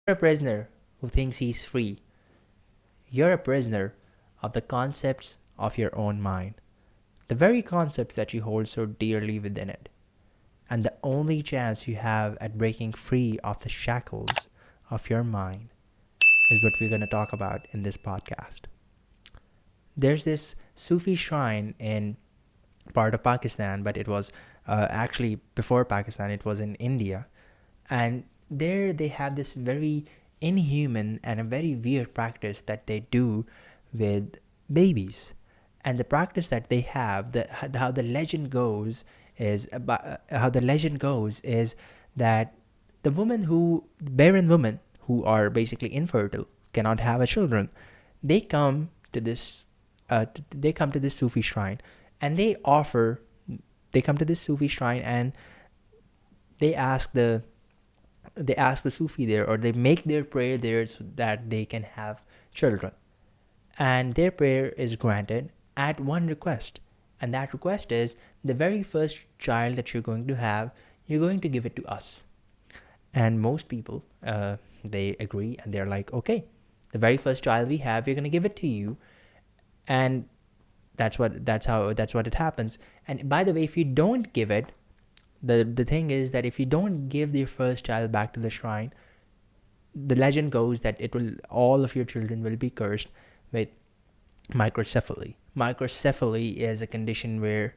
A prisoner who thinks he's free. You're a prisoner of the concepts of your own mind, the very concepts that you hold so dearly within it. And the only chance you have at breaking free of the shackles of your mind is what we're going to talk about in this podcast. There's this Sufi shrine in part of Pakistan, but it was actually before Pakistan, it was in India. And there they have this very inhuman and a very weird practice that they do with babies. And the practice that they have, how the legend goes is that the barren women who are basically infertile, cannot have a children, they come to this Sufi shrine, and they come to this Sufi shrine, and they ask the Sufi there, or they make their prayer there so that they can have children. And their prayer is granted at one request. And that request is, the very first child that you're going to have, you're going to give it to us. And most people, they agree, and they're like, okay, the very first child we have, we're going to give it to you. And that's what it happens. And by the way, if you don't give it, the thing is that if you don't give your first child back to the shrine, the legend goes that all of your children will be cursed with microcephaly. Microcephaly is a condition where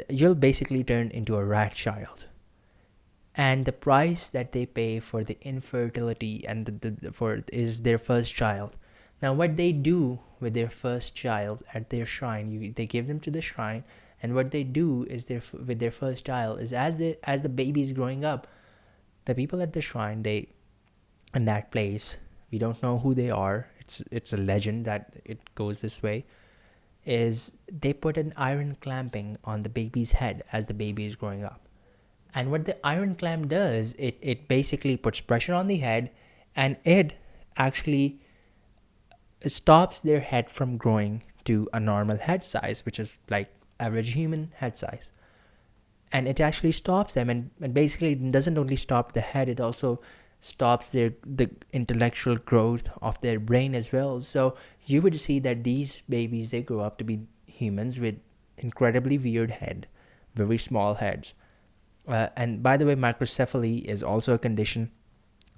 you'll basically turn into a rat child. And the price that they pay for the infertility and is their first child. Now, what they do with their first child at their shrine, they give them to the shrine, and what they do is with their first child is, as the baby is growing up, the people at the shrine, in that place, we don't know who they are. It's a legend that it goes this way. Is they put an iron clamping on the baby's head as the baby is growing up. And what the iron clamp does, it basically puts pressure on the head, and it actually stops their head from growing to a normal head size, which is like average human head size. And it actually stops them, and basically it doesn't only stop the head, it also stops the intellectual growth of their brain as well. So you would see that these babies, they grow up to be humans with incredibly weird head, very small heads. And by the way, microcephaly is also a condition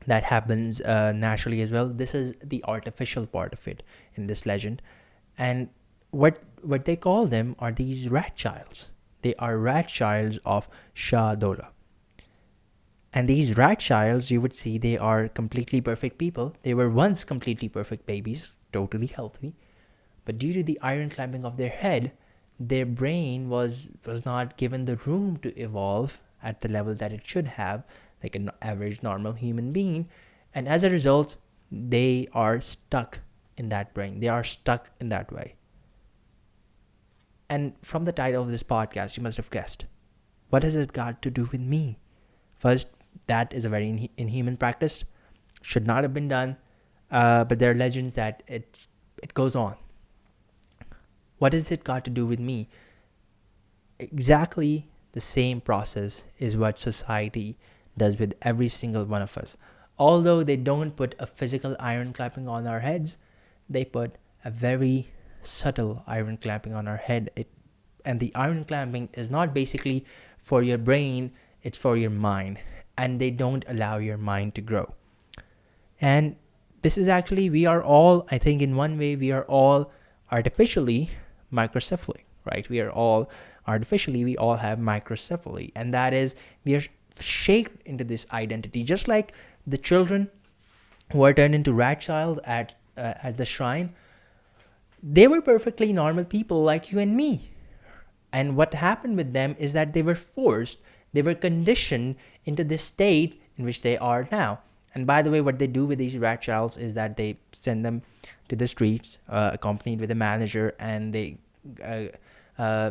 that happens naturally as well. This is the artificial part of it in this legend. And what they call them are these rat childs. They are rat childs of Shah Dola. And these rat childs, you would see, they are completely perfect people. They were once completely perfect babies, totally healthy. But due to the iron clamping of their head, their brain was not given the room to evolve at the level that it should have, like an average normal human being. And as a result, they are stuck in that brain. They are stuck in that way. And from the title of this podcast, you must have guessed, what has it got to do with me? First, that is a very inhuman practice. Should not have been done. But there are legends that it goes on. What has it got to do with me? Exactly the same process is what society does with every single one of us. Although they don't put a physical iron clamping on our heads, they put a very subtle iron clamping on our head. And the iron clamping is not basically for your brain, it's for your mind. And they don't allow your mind to grow. And this is actually, we are all, I think in one way, we are all artificially microcephalic, right? We all have microcephaly. And that is, we are shaped into this identity. Just like the children who are turned into rat child at the shrine, they were perfectly normal people like you and me. And what happened with them is that they were conditioned into this state in which they are now. And by the way, what they do with these rat childs is that they send them to the streets, accompanied with a manager, and they turn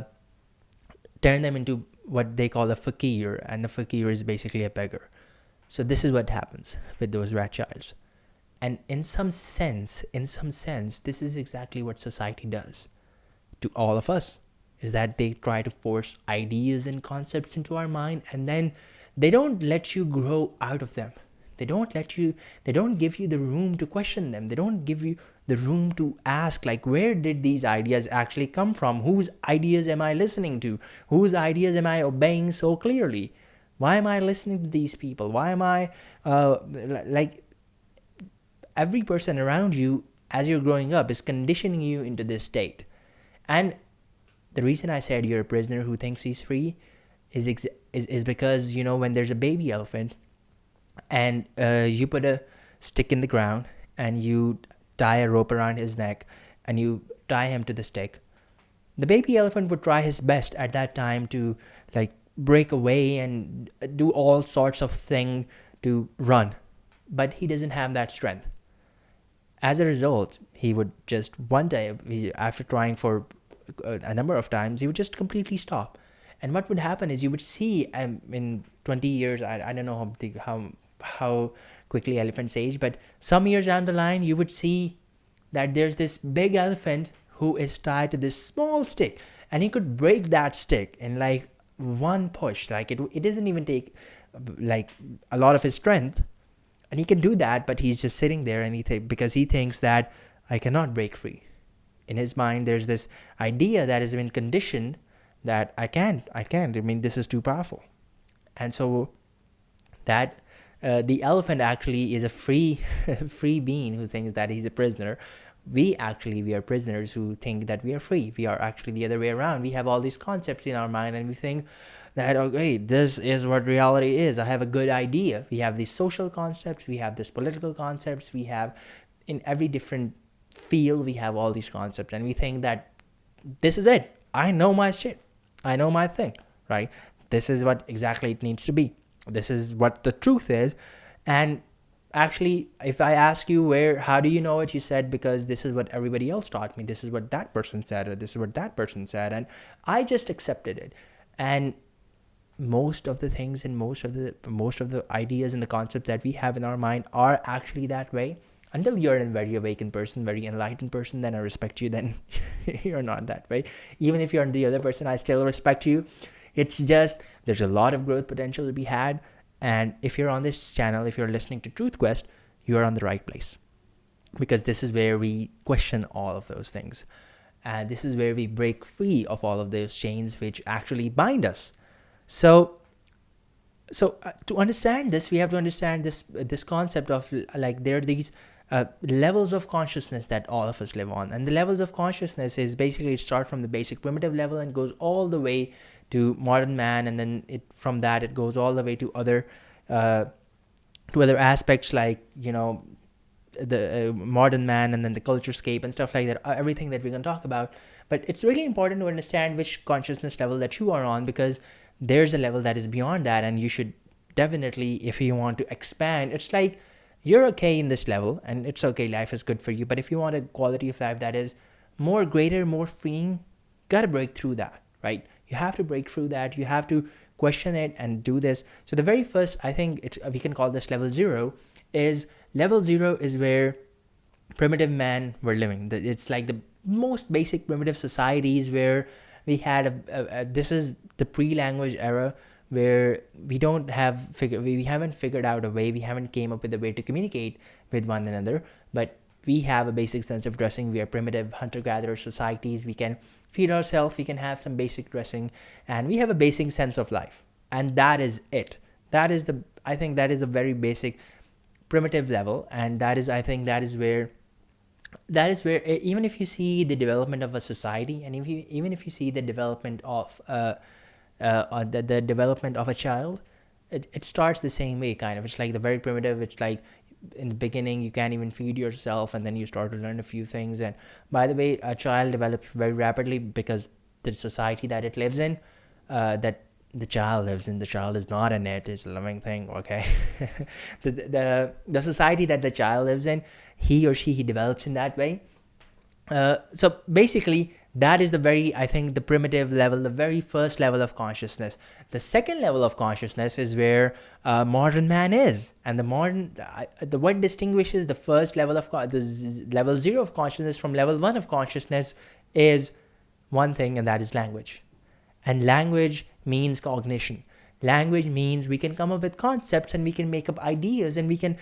them into what they call a fakir, and the fakir is basically a beggar. So this is what happens with those rat childs. And in some sense, this is exactly what society does to all of us, is that they try to force ideas and concepts into our mind, and then they don't let you grow out of them. They don't give you the room to question them. They don't give you the room to ask, like, where did these ideas actually come from? Whose ideas am I listening to? Whose ideas am I obeying so clearly? Why am I listening to these people? Why am I, like, every person around you as you're growing up is conditioning you into this state. And the reason I said you're a prisoner who thinks he's free is because, when there's a baby elephant and you put a stick in the ground and you tie a rope around his neck and you tie him to the stick, the baby elephant would try his best at that time to, like, break away and do all sorts of things to run, but he doesn't have that strength. As a result, he would just one day, after trying for a number of times, he would just completely stop. And what would happen is you would see, in 20 years, I don't know how quickly elephants age, but some years down the line, you would see that there's this big elephant who is tied to this small stick, and he could break that stick in like one push. Like, it doesn't even take like a lot of his strength, and he can do that, but he's just sitting there, and because he thinks that I cannot break free. In his mind, there's this idea that has been conditioned that I can't. I mean, this is too powerful. And so that the elephant actually is a free being who thinks that he's a prisoner. We are prisoners who think that we are free. We are actually the other way around. We have all these concepts in our mind, and we think that, okay, this is what reality is. I have a good idea. We have these social concepts. We have these political concepts. We have, in every different field, we have all these concepts, and we think that this is it. I know my shit. I know my thing, right? This is what exactly it needs to be. This is what the truth is. And actually, if I ask you how do you know it? You said, because this is what everybody else taught me. This is what that person said, or this is what that person said. And I just accepted it. And most of the things and most of the ideas and the concepts that we have in our mind are actually that way. Until you're a very awakened person, very enlightened person, then I respect you. Then you're not that way. Even if you're the other person, I still respect you. It's just, there's a lot of growth potential to be had. And if you're on this channel, if you're listening to TruthQuest, you are on the right place. Because this is where we question all of those things. And this is where we break free of all of those chains which actually bind us. So to understand this, we have to understand this concept of, like, there are these levels of consciousness that all of us live on. And the levels of consciousness is basically, it starts from the basic primitive level and goes all the way to modern man, and then from that it goes all the way to other aspects, like, the modern man, and then the culture scape and stuff like that, everything that we're going to talk about. But it's really important to understand which consciousness level that you are on, because there's a level that is beyond that, and you should definitely, if you want to expand, it's like, you're okay in this level and it's okay, life is good for you, but if you want a quality of life that is more greater, more freeing, gotta break through that, right? You have to break through that. You have to question it and do this. So the very first, I think we can call this level 0, is where primitive man were living. It's like the most basic primitive societies where we had this is the pre-language era, where we haven't figured out a way, we haven't came up with a way to communicate with one another, but we have a basic sense of dressing. We are primitive hunter-gatherer societies. We can feed ourselves, we can have some basic dressing, and we have a basic sense of life. And that is it. I think that is a very basic primitive level, and that is where even if you see the development of a society, and even if you see the development of the development of a child, it starts the same way, kind of. It's like the very primitive. It's like, in the beginning you can't even feed yourself, and then you start to learn a few things. And by the way, a child develops very rapidly because the society that it lives in, that the child lives in, the child is not in it, it's a living thing, okay? the society that the child lives in, he or she develops in that way. So basically, that is the primitive level, the very first level of consciousness. The second level of consciousness is where modern man is. And what distinguishes the first level of level 0 of consciousness from level 1 of consciousness is one thing, and that is language. And language means cognition. Language means we can come up with concepts and we can make up ideas, and we can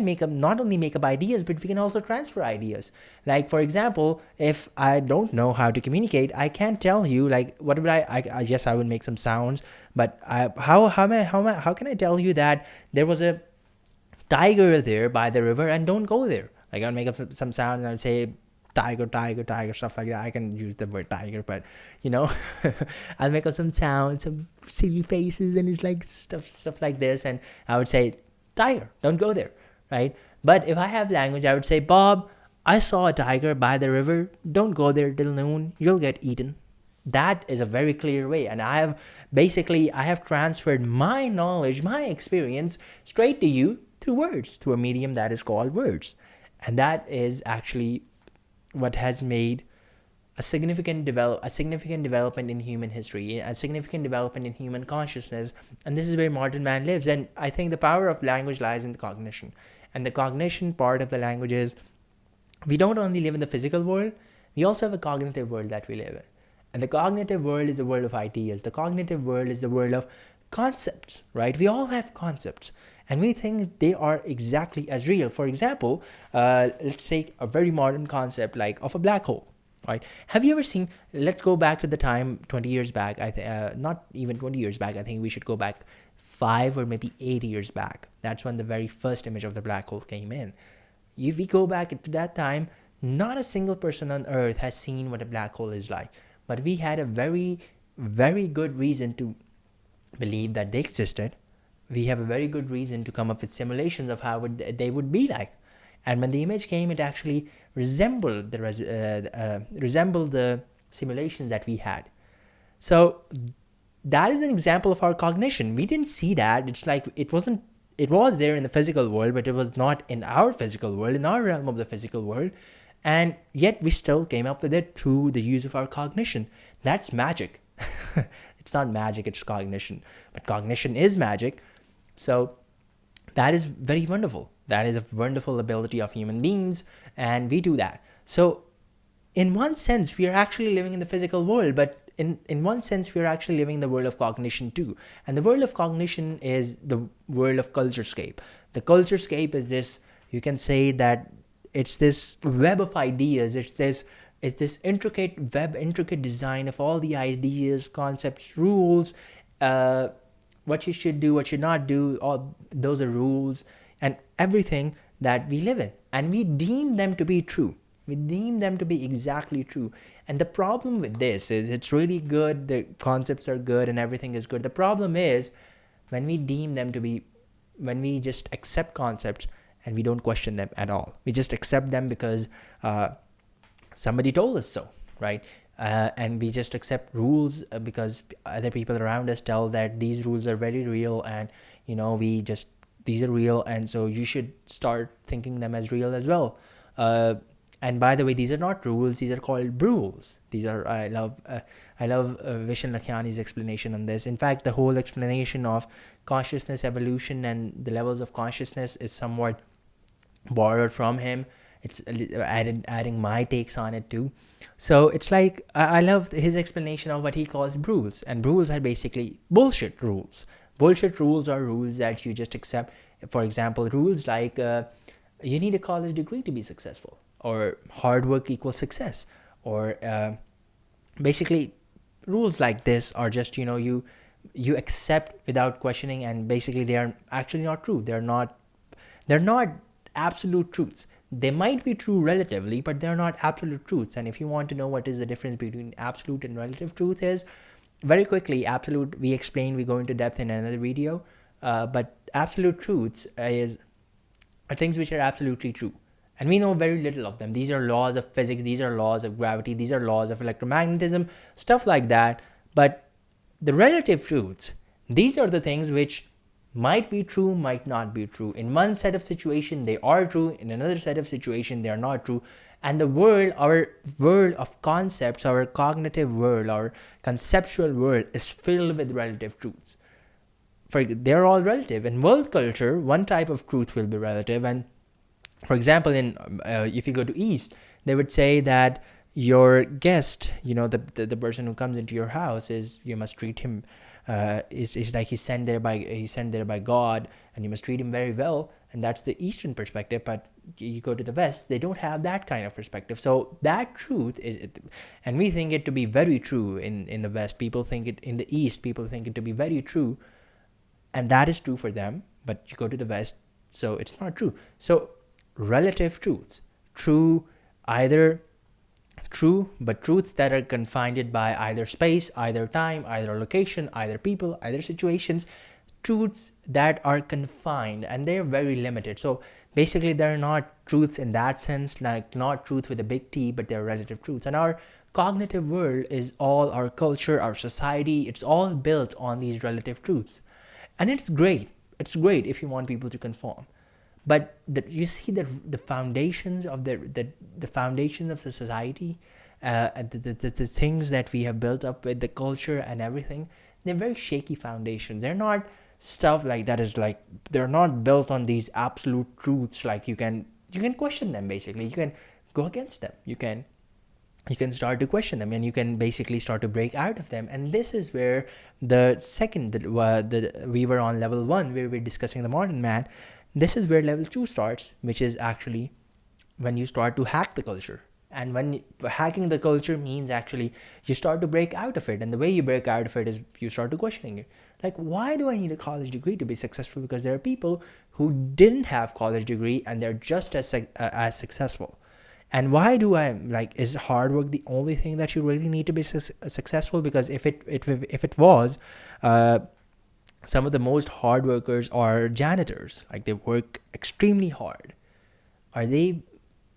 make up, not only make up ideas, but we can also transfer ideas. Like, for example, if I don't know how to communicate, I can't tell you, like, what would I guess I would make some sounds, but how can I tell you that there was a tiger there by the river and don't go there? Like, I'll make up some sound and I'll say tiger, tiger, tiger, stuff like that. I can use the word tiger, but I'll make up some sounds, some silly faces, and it's like stuff like this, and I would say tiger, don't go there, right? But if I have language, I would say, Bob, I saw a tiger by the river, don't go there till noon, you'll get eaten. That is a very clear way, and I have transferred my knowledge, my experience, straight to you through words, through a medium that is called words. And that is actually what has made a significant development in human history, a significant development in human consciousness. And this is where modern man lives. And I think the power of language lies in the cognition. And the cognition part of the language is, we don't only live in the physical world, we also have a cognitive world that we live in. And the cognitive world is the world of ideas. The cognitive world is the world of concepts, right? We all have concepts, and we think they are exactly as real. For example, let's take a very modern concept like of a black hole, right? Have you ever seen, let's go back to the time 20 years back, not even 20 years back, I think we should go back 5 or maybe 8 years back. That's when the very first image of the black hole came in. If we go back to that time, not a single person on Earth has seen what a black hole is like. But we had a very, very good reason to believe that they existed. We have a very good reason to come up with simulations of how they would be like. And when the image came, it actually resembled the simulations that we had. So that is an example of our cognition. We didn't see that. It's like it was there in the physical world, but it was not in our physical world, in our realm of the physical world. And yet we still came up with it through the use of our cognition. That's magic. It's not magic, it's cognition. But cognition is magic. So that is very wonderful. That is a wonderful ability of human beings, and we do that. So in one sense, we are actually living in the physical world, but in one sense, we are actually living in the world of cognition too. And the world of cognition is the world of culturescape. The culturescape is this, you can say that it's this web of ideas. It's this intricate design of all the ideas, concepts, rules, what you should do, what you should not do. All those are rules and everything that we live in, and we deem them to be true. We deem them to be exactly true. And the problem with this is, it's really good. The concepts are good and everything is good. The problem is when we just accept concepts and we don't question them at all. We just accept them because somebody told us so, right? And we just accept rules because other people around us tell that these rules are very real, and these are real, and so you should start thinking them as real as well. And by the way, these are not rules; these are called brules. These are I love Vishen Lakhiani's explanation on this. In fact, the whole explanation of consciousness evolution and the levels of consciousness is somewhat borrowed from him. It's adding my takes on it too. So it's like, I love his explanation of what he calls brules. And brules are basically bullshit rules. Bullshit rules are rules that you just accept. For example, rules like you need a college degree to be successful, or hard work equals success, or basically rules like this are just, you accept without questioning, and basically they are actually not true. They're not absolute truths. They might be true relatively, but they're not absolute truths. And if you want to know what is the difference between absolute and relative truth is, very quickly, absolute, we go into depth in another video, but absolute truths are things which are absolutely true. And we know very little of them. These are laws of physics, these are laws of gravity, these are laws of electromagnetism, stuff like that. But the relative truths, these are the things which might be true, might not be true. In one set of situation, they are true. In another set of situation, they are not true. And the world, our world of concepts, our cognitive world, our conceptual world is filled with relative truths. They're all relative. In world culture, one type of truth will be relative. And for example, if you go to East, they would say that your guest, the person who comes into your house, you must treat him is like he's sent there by God, and you must treat him very well. And that's the Eastern perspective. But you go to the West, they don't have that kind of perspective. So that truth is, and we think it to be very true in the West. People think it in the East. People think it to be very true, and that is true for them. But you go to the West, so it's not true. So relative truths, either true, but truths that are confined by either space, either time, either location, either people, either situations, truths that are confined, and they're very limited. So basically they're not truths in that sense, like not truth with a big T, but they're relative truths. And our cognitive world is all, our culture, our society, it's all built on these relative truths. And it's great if you want people to conform. But you see that the foundations of the foundations of the society, the things that we have built up with the culture and everything, they're very shaky foundations. They're not stuff like that is like, they're not built on these absolute truths. Like you can question them. Basically you can go against them, you can start to question them, and you can basically start to break out of them. And this is where we were on level 1 where we're discussing the modern man. This is where level 2 starts, which is actually when you start to hack the culture. And when hacking the culture means actually you start to break out of it. And the way you break out of it is you start to questioning it. Like, why do I need a college degree to be successful? Because there are people who didn't have college degree and they're just as successful. And why do I, like, is hard work the only thing that you really need to be successful? Because if it was, some of the most hard workers are janitors. Like, they work extremely hard. Are they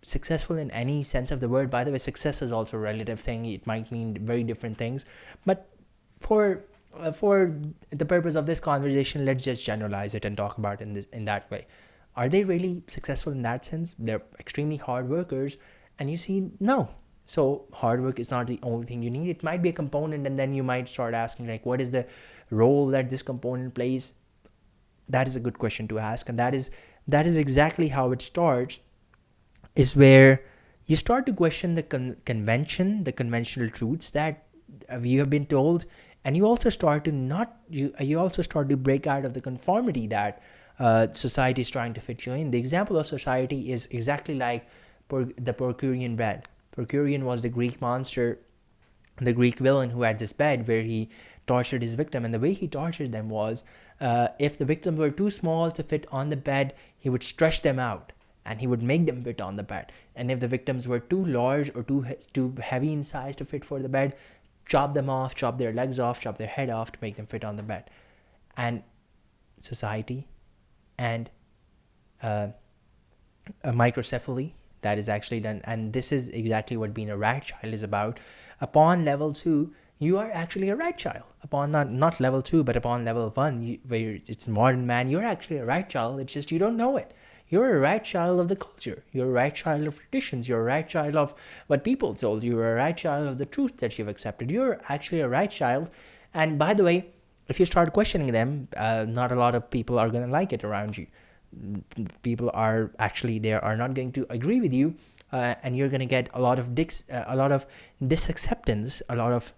successful in any sense of the word? By the way, success is also a relative thing. It might mean very different things. But for the purpose of this conversation, let's just generalize it and talk about it in that way. Are they really successful in that sense? They're extremely hard workers, and you see, no. So hard work is not the only thing you need. It might be a component, and then you might start asking, like, what is the role that this component plays? That is a good question to ask, and that is exactly how it starts, is where you start to question the the conventional truths that you have been told, and you also start to break out of the conformity that society is trying to fit you in. The example of society is exactly like the Procurian bed. Procurian was the Greek monster, the Greek villain who had this bed where he tortured his victim. And the way he tortured them was, if the victims were too small to fit on the bed, he would stretch them out and he would make them fit on the bed. And if the victims were too large or too heavy in size to fit for the bed, chop them off, chop their legs off, chop their head off to make them fit on the bed. And society and a microcephaly, that is actually done. And this is exactly what being a right child is about. Upon level 2, you are actually a right child. Upon not level 2, but upon level 1, where it's modern man, you're actually a right child. It's just you don't know it. You're a right child of the culture. You're a right child of traditions. You're a right child of what people told you. You're a right child of the truth that you've accepted. You're actually a right child. And by the way, if you start questioning them, not a lot of people are going to like it around you. People are actually, they are not going to agree with you, and you're going to get a lot of disacceptance, a lot of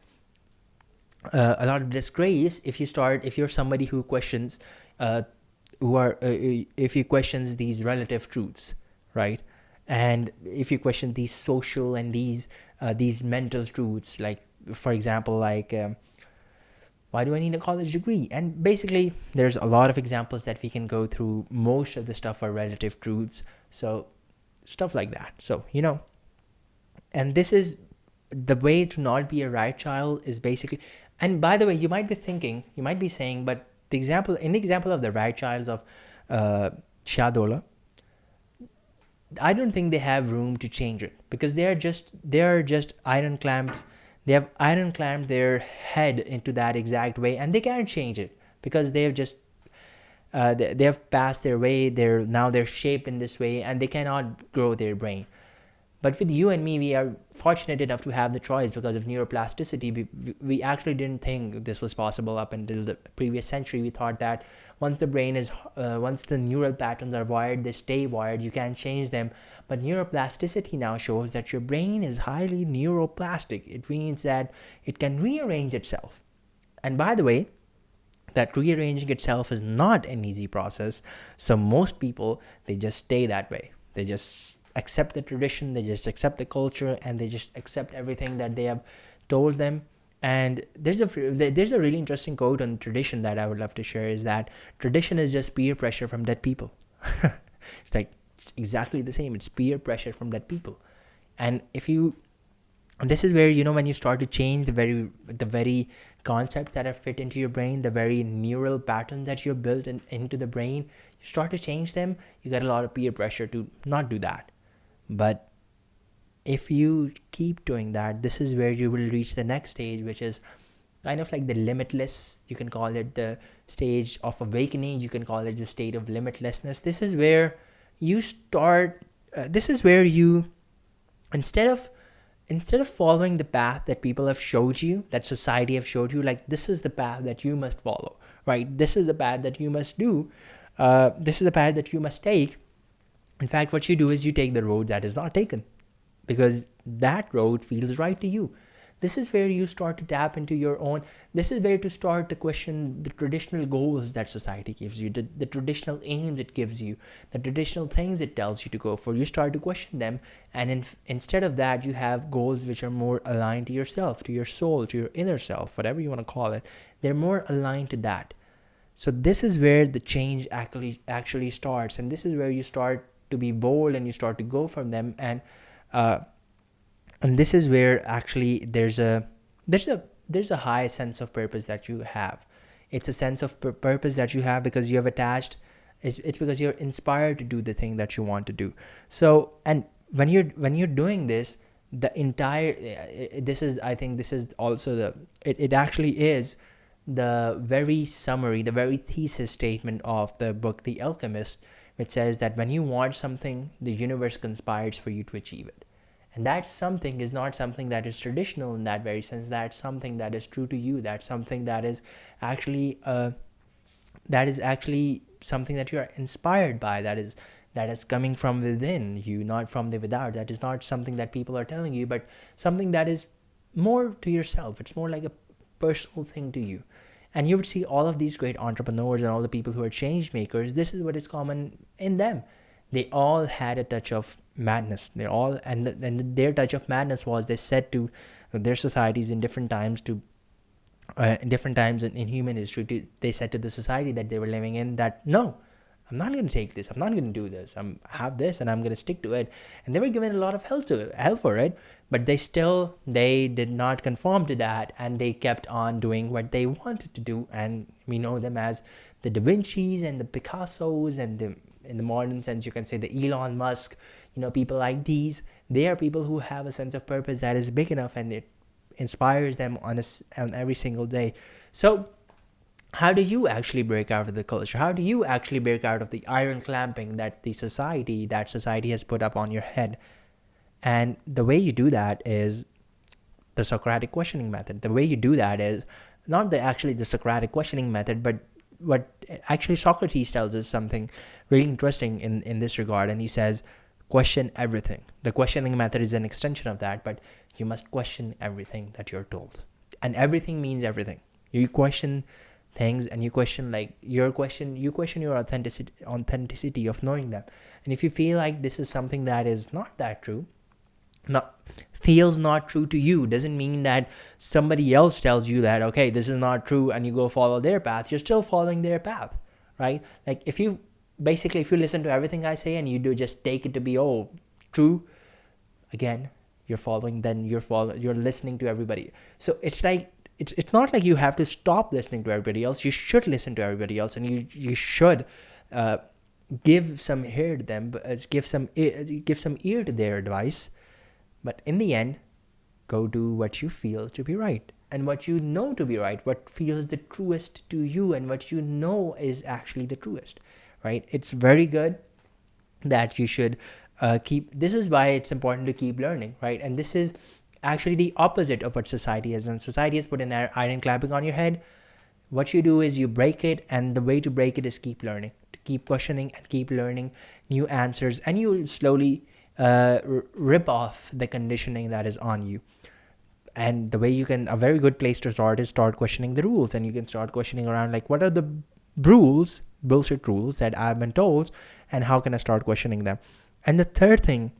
disgrace if you're somebody who questions if you questions these relative truths, right? And if you question these social and these mental truths, like, for example, like, why do I need a college degree? And basically, there's a lot of examples that we can go through. Most of the stuff are relative truths. So stuff like that. So, and this is the way to not be a right child is basically, and by the way, you might be saying, but the example of the right child of Shadola, I don't think they have room to change it, because they are just iron clamps. They have iron clamped their head into that exact way, and they can't change it because they have just they have passed their way. They're shaped in this way, and they cannot grow their brain. But with you and me, we are fortunate enough to have the choice because of neuroplasticity. We actually didn't think this was possible up until the previous century. We thought that once the neural patterns are wired, they stay wired. You can't change them. But neuroplasticity now shows that your brain is highly neuroplastic. It means that it can rearrange itself. And by the way, that rearranging itself is not an easy process. So most people, they just stay that way. They just accept the tradition, they just accept the culture, and they just accept everything that they have told them. And there's a really interesting quote on tradition that I would love to share, is that tradition is just peer pressure from dead people. It's like it's exactly the same. It's peer pressure from dead people. And if you, this is where, when you start to change the very concepts that are fit into your brain, the very neural patterns that you're built into the brain, you start to change them. You get a lot of peer pressure to not do that. But if you keep doing that, this is where you will reach the next stage, which is kind of like the limitless. You can call it the stage of awakening. You can call it the state of limitlessness. This is where you start. This is where you, instead of following the path that people have showed you, that society have showed you, like this is the path that you must follow, right? This is the path that you must do. This is the path that you must take. In fact, what you do is you take the road that is not taken, because that road feels right to you. This is where you start to tap into your own. This is where to start to question the traditional goals that society gives you, the traditional aims it gives you, the traditional things it tells you to go for. You start to question them, and instead of that, you have goals which are more aligned to yourself, to your soul, to your inner self, whatever you want to call it. They're more aligned to that. So this is where the change actually starts, and this is where you start to be bold and you start to go from them. And this is where actually there's a high sense of purpose that you have. It's a sense of purpose that you have because you have attached. It's because you're inspired to do the thing that you want to do. So, and when you're doing this, the entire I think this is also it actually is the very summary, the very thesis statement of the book The Alchemist, which says that when you want something, the universe conspires for you to achieve it. And that something is not something that is traditional in that very sense. That's something that is true to you. That's something that is actually something that you are inspired by. That is coming from within you, not from the without. That is not something that people are telling you, but something that is more to yourself. It's more like a personal thing to you. And you would see all of these great entrepreneurs and all the people who are change makers. This is what is common in them. They all had a touch of madness. They all, and their touch of madness was, they said to their societies in different times in human history, they said to the society that they were living in that, no, I'm not going to take this. I'm not going to do this. I have this and I'm going to stick to it. And they were given a lot of hell for it, but they did not conform to that, and they kept on doing what they wanted to do. And we know them as the Da Vinci's and the Picassos, and in the modern sense, you can say the Elon Musk, people like these. They are people who have a sense of purpose that is big enough, and it inspires them on every single day. So how do you actually break out of the culture? How do you actually break out of the iron clamping that society has put up on your head? And the way you do that is the Socratic questioning method. The way you do that is not the Socratic questioning method, but what actually Socrates tells us something really interesting in this regard. And he says, question everything. The questioning method is an extension of that, but you must question everything that you're told. And everything means everything. You question things, and you question your authenticity of knowing them. And if you feel like this is something that is not that true, feels not true to you, doesn't mean that somebody else tells you that, okay, this is not true, and you go follow their path. You're still following their path, right? Like if you listen to everything I say and you do just take it to be true, again, you're listening to everybody. So it's like it's not like you have to stop listening to everybody else. You should listen to everybody else, and you should give some ear to them, give some ear to their advice. But in the end, go do what you feel to be right, and what you know to be right, what feels the truest to you, and what you know is actually the truest, right? It's very good that you should this is why it's important to keep learning, right? And this is actually the opposite of what society is. And society has put an iron clamping on your head. What you do is you break it, and the way to break it is keep learning, to keep questioning and keep learning new answers, and you'll slowly rip off the conditioning that is on you. And the way you can, a very good place to start is start questioning the rules, and you can start questioning around like, what are the rules, bullshit rules that I've been told, and how can I start questioning them? And the third thing,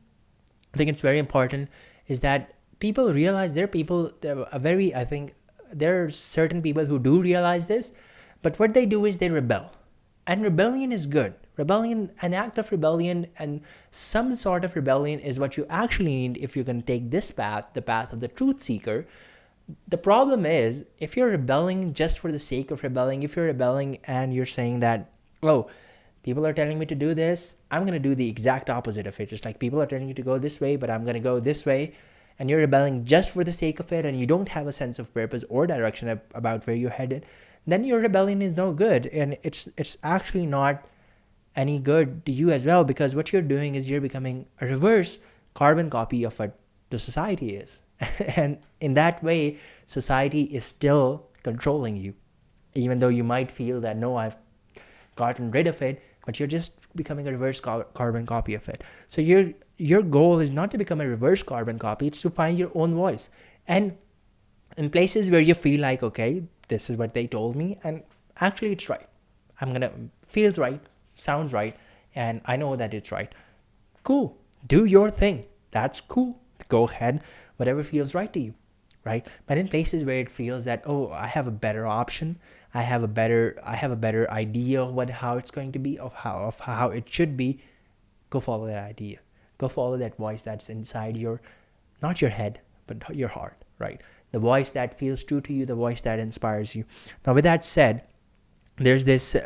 I think it's very important, is that people realize there are certain people who do realize this, but what they do is they rebel. And rebellion is good. Rebellion, an act of rebellion and some sort of rebellion is what you actually need if you're going to take this path, the path of the truth seeker. The problem is, if you're rebelling just for the sake of rebelling, if you're rebelling and you're saying that, oh, people are telling me to do this, I'm going to do the exact opposite of it. Just like people are telling you to go this way, but I'm going to go this way. And you're rebelling just for the sake of it, and you don't have a sense of purpose or direction about where you're headed, then your rebellion is no good. And it's actually not any good to you as well, because what you're doing is you're becoming a reverse carbon copy of what the society is. And in that way, society is still controlling you, even though you might feel that, no, I've gotten rid of it, but you're just becoming a reverse carbon copy of it. So your goal is not to become a reverse carbon copy, it's to find your own voice. And in places where you feel like, okay, this is what they told me, and actually it's right. Feels right, sounds right, and I know that it's right. Cool. Do your thing. That's cool. Go ahead. Whatever feels right to you, right? But in places where it feels that, oh, I have a better option, I have a better idea of how it's going to be, of how it should be, go follow that idea. Go follow that voice that's inside not your head, but your heart, right? The voice that feels true to you, the voice that inspires you. Now, with that said, there's this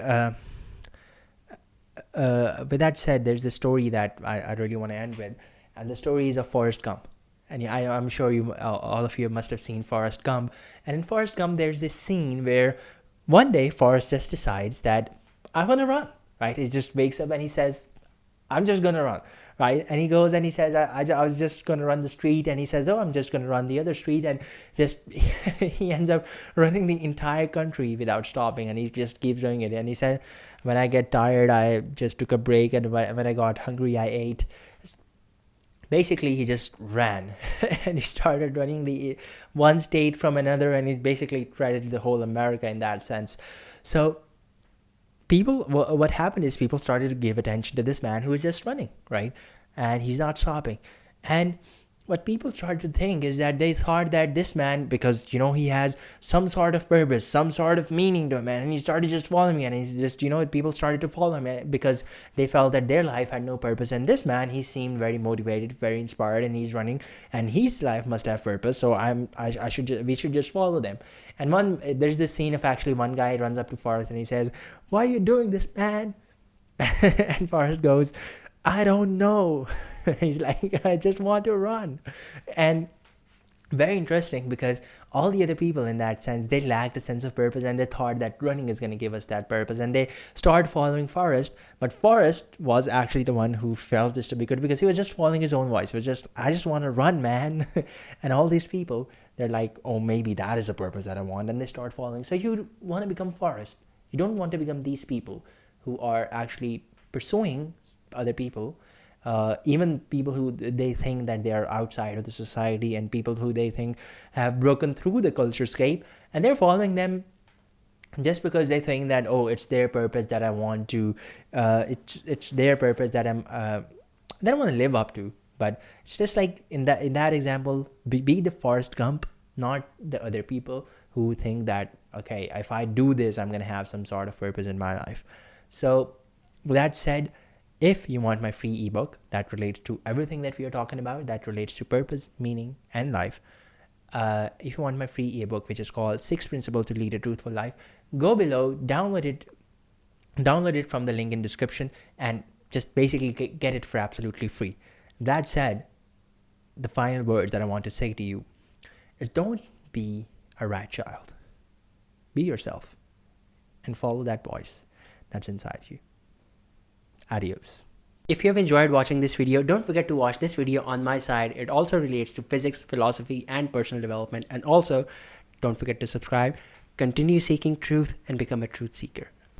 story that I really want to end with, and the story is of Forrest Gump. And I'm sure all of you must have seen Forrest Gump. And in Forrest Gump, there's this scene where one day Forrest just decides that I want to run, right? He just wakes up and he says, I'm just going to run, right? And he goes and he says, I was just going to run the street. And he says, oh, I'm just going to run the other street. And just he ends up running the entire country without stopping. And he just keeps doing it. And he said, when I get tired, I just took a break. And when I got hungry, I ate. Basically, he just ran and he started running the one state from another, and it basically credited the whole America in that sense. So what happened is people started to give attention to this man who was just running, right? And he's not stopping. And what people started to think is that they thought that this man, because, he has some sort of purpose, some sort of meaning to him, and he started just following me, and he's just, people started to follow him because they felt that their life had no purpose. And this man, he seemed very motivated, very inspired, and he's running, and his life must have purpose. So we should just follow them. And there's this scene of actually one guy runs up to Forrest and he says, "Why are you doing this, man?" And Forrest goes, "I don't know." He's like, "I just want to run." And very interesting, because all the other people in that sense, they lacked a sense of purpose, and they thought that running is going to give us that purpose, and they started following Forrest. But Forrest was actually the one who felt this to be good, because he was just following his own voice. It was just, I just want to run, man. And all these people, they're like, oh, maybe that is a purpose that I want, and they start following. So you want to become Forrest. You don't want to become these people who are actually pursuing other people, even people who they think that they are outside of the society, and people who they think have broken through the culture scape, and they're following them just because they think that, oh, it's their purpose that I want to, it's their purpose that I want to live up to. But it's just like in that example, be the Forrest Gump, not the other people who think that, okay, if I do this, I'm going to have some sort of purpose in my life. So with that said, if you want my free ebook that relates to everything that we are talking about, that relates to purpose, meaning, and life, if you want my free ebook, which is called 6 Principles to Lead a Truthful Life, go below, download it from the link in description, and just basically get it for absolutely free. That said, the final words that I want to say to you is, don't be a rat child. Be yourself and follow that voice that's inside you. Adios. If you have enjoyed watching this video, don't forget to watch this video on my side. It also relates to physics, philosophy, and personal development. And also, don't forget to subscribe. Continue seeking truth and become a truth seeker.